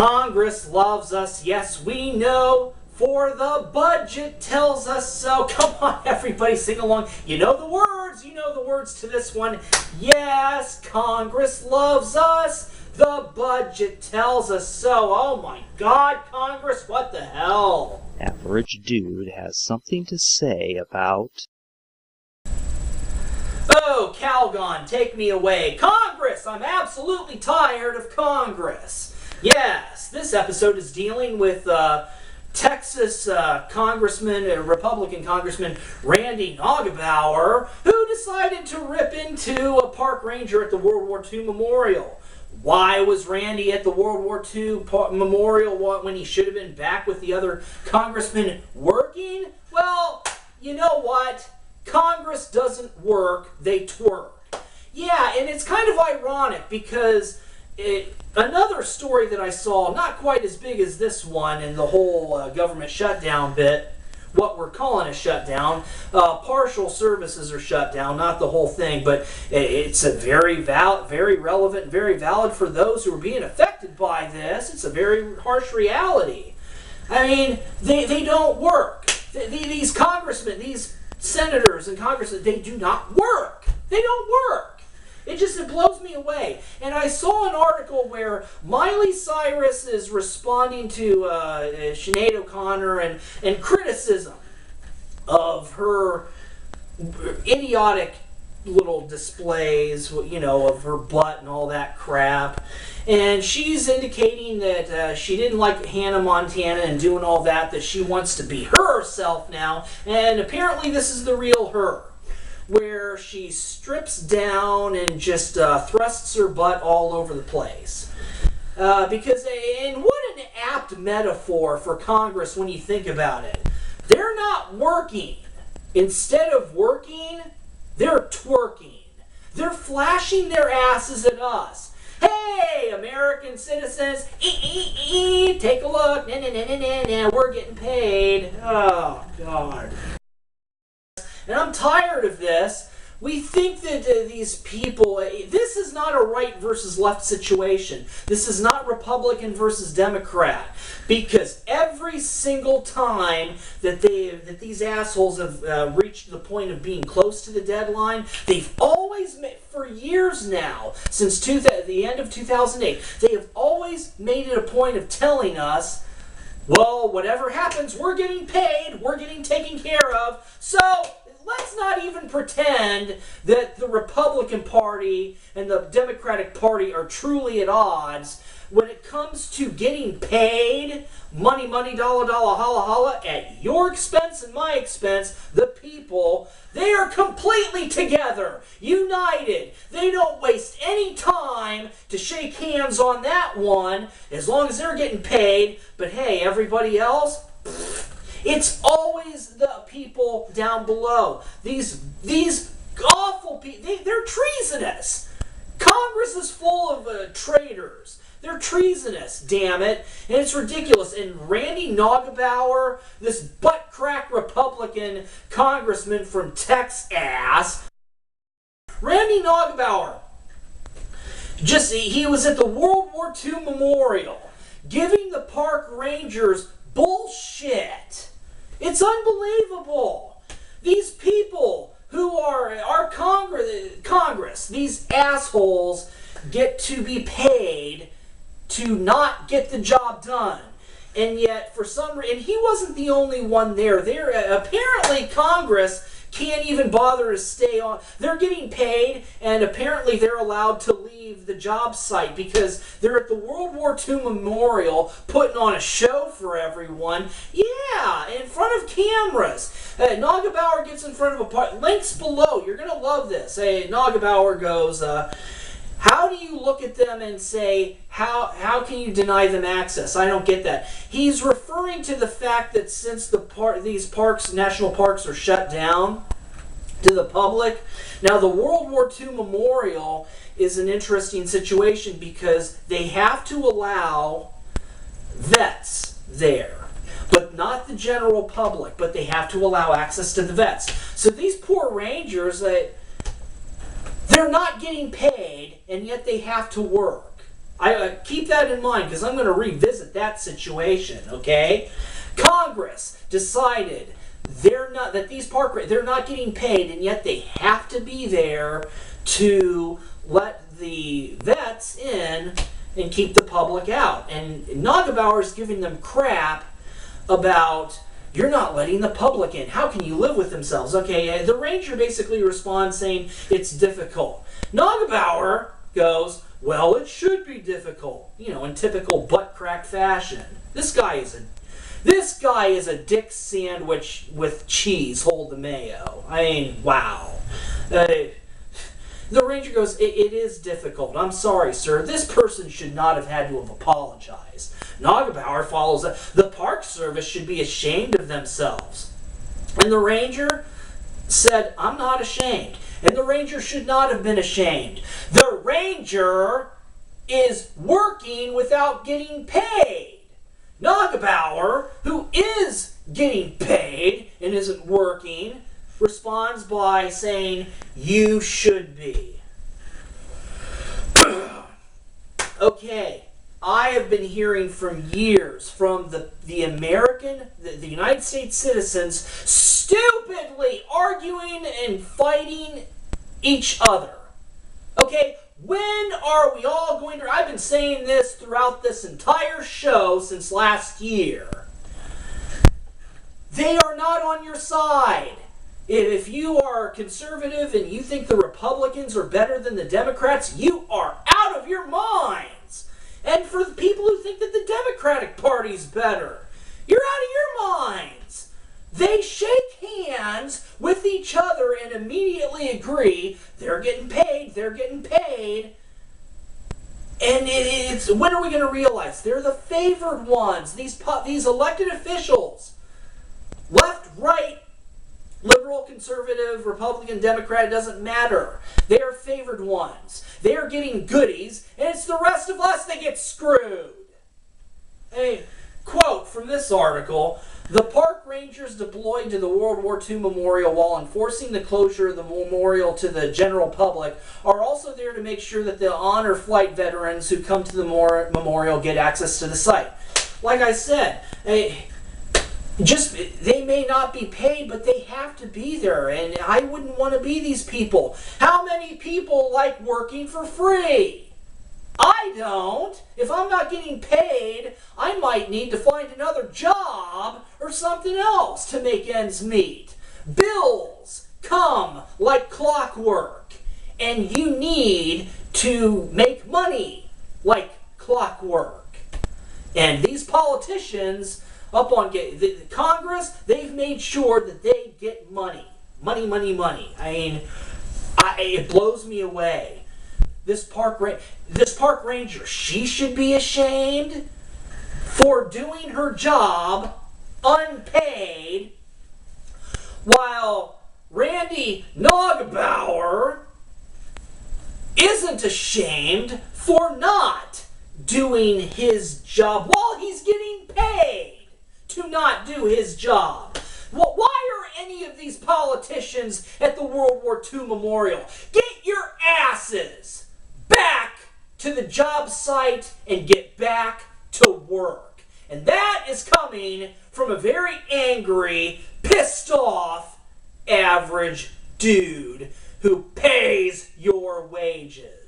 Congress loves us, yes we know, for the budget tells us so. Come on everybody, sing along. You know the words to this one. Yes, Congress loves us, the budget tells us so. Oh my God, Congress, what the hell? Average Dude has something to say about... Oh, Calgon, take me away. Congress! I'm absolutely tired of Congress. Yes, this episode is dealing with Texas Republican Congressman Randy Neugebauer, who decided to rip into a park ranger at the World War II Memorial. Why was Randy at the World War II Memorial when he should have been back with the other congressmen working? Well, you know what? Congress doesn't work, they twerk. Yeah, and it's kind of ironic because another story that I saw, not quite as big as this one and the whole government shutdown bit, what we're calling a shutdown, partial services are shut down, not the whole thing, but it's a very relevant, very valid for those who are being affected by this. It's a very harsh reality. I mean, they don't work. These congressmen, these senators and congressmen, they do not work. They don't work. It blows me away. And I saw an article where Miley Cyrus is responding to Sinead O'Connor and criticism of her idiotic little displays, you know, of her butt and all that crap. And she's indicating that she didn't like Hannah Montana and doing all that, that she wants to be herself now. And apparently this is the real her, where she strips down and just thrusts her butt all over the place. And what an apt metaphor for Congress when you think about it. They're not working. Instead of working, they're twerking. They're flashing their asses at us. Hey, American citizens, take a look, we're getting paid. Oh, God. And I'm tired of this. We think that these people, this is not a right versus left situation. This is not Republican versus Democrat. Because every single time that these assholes have reached the point of being close to the deadline, they've always made, for years now, since the end of 2008, they have always made it a point of telling us, well, whatever happens, we're getting paid, we're getting taken care of, so let's not even pretend that the Republican Party and the Democratic Party are truly at odds. When it comes to getting paid, money, dollar, holla, at your expense and my expense, the people, they are completely together, united. They don't waste any time to shake hands on that one, as long as they're getting paid. But hey, everybody else, it's always the people down below. These awful people, they're treasonous. Congress is full of traitors. They're treasonous, damn it. And it's ridiculous. And Randy Neugebauer, this butt-crack Republican congressman from Texas, Randy Neugebauer, he was at the World War II Memorial giving the park rangers bullshit. It's unbelievable. These people who are our Congress, these assholes, get to be paid to not get the job done. And yet, for some reason, and he wasn't the only one there. Apparently, Congress can't even bother to stay on. They're getting paid, and apparently they're allowed to leave the job site because they're at the World War II Memorial putting on a show for everyone. Yeah, in front of cameras. Neugebauer gets in front of a part. Links below. You're going to love this. Neugebauer goes, how do you look at them and say, how can you deny them access? I don't get that. He's referring to the fact that since these parks, national parks, are shut down to the public. Now, the World War II Memorial is an interesting situation because they have to allow vets there, but not the general public, but they have to allow access to the vets. So these poor rangers, they're not getting paid, and yet they have to work. keep that in mind because I'm going to revisit that situation, okay? Congress decided they're not getting paid, and yet they have to be there to let the vets in and keep the public out. And Neugebauer is giving them crap about, you're not letting the public in. How can you live with themselves? Okay, the ranger basically responds saying it's difficult. Neugebauer goes, well, it should be difficult, in typical butt crack fashion. This guy is a dick sandwich with cheese. Hold the mayo. I mean, wow. The ranger goes, it is difficult. I'm sorry, sir. This person should not have had to have apologized. Neugebauer follows that. The Park Service should be ashamed of themselves. And the ranger said, I'm not ashamed. And the ranger should not have been ashamed. The ranger is working without getting paid. Neugebauer, who is getting paid and isn't working, responds by saying, you should be. Okay, I have been hearing from years from the United States citizens stupidly arguing and fighting each other. Okay, when are we all going to... I've been saying this throughout this entire show since last year. They are not on your side. If you are conservative and you think the Republicans are better than the Democrats, you are out of your minds. And for the people who think that the Democratic Party's better, you're out of your minds. They shake hands with each other and immediately agree they're getting paid, And it's when are we going to realize they're the favored ones? These elected officials, left, right, liberal, conservative, Republican, Democrat, it doesn't matter. They are favored ones. They are getting goodies, and it's the rest of us that get screwed. A quote from this article: the park rangers deployed to the World War II memorial while enforcing the closure of the memorial to the general public are also there to make sure that the honor flight veterans who come to the memorial get access to the site. Like I said, they may not be paid, but they have to be there, and I wouldn't want to be these people. How many people like working for free? I don't. If I'm not getting paid, I might need to find another job or something else to make ends meet. Bills come like clockwork, and you need to make money like clockwork. And these politicians up on the Congress, they've made sure that they get money. Money. I mean, it blows me away. This park ranger, she should be ashamed for doing her job unpaid, while Randy Neugebauer isn't ashamed for not doing his job while he's getting paid to not do his job. Well, why are any of these politicians at the World War II memorial? Get your asses back to the job site and get back to work. And that is coming from a very angry, pissed off, average dude who pays your wages.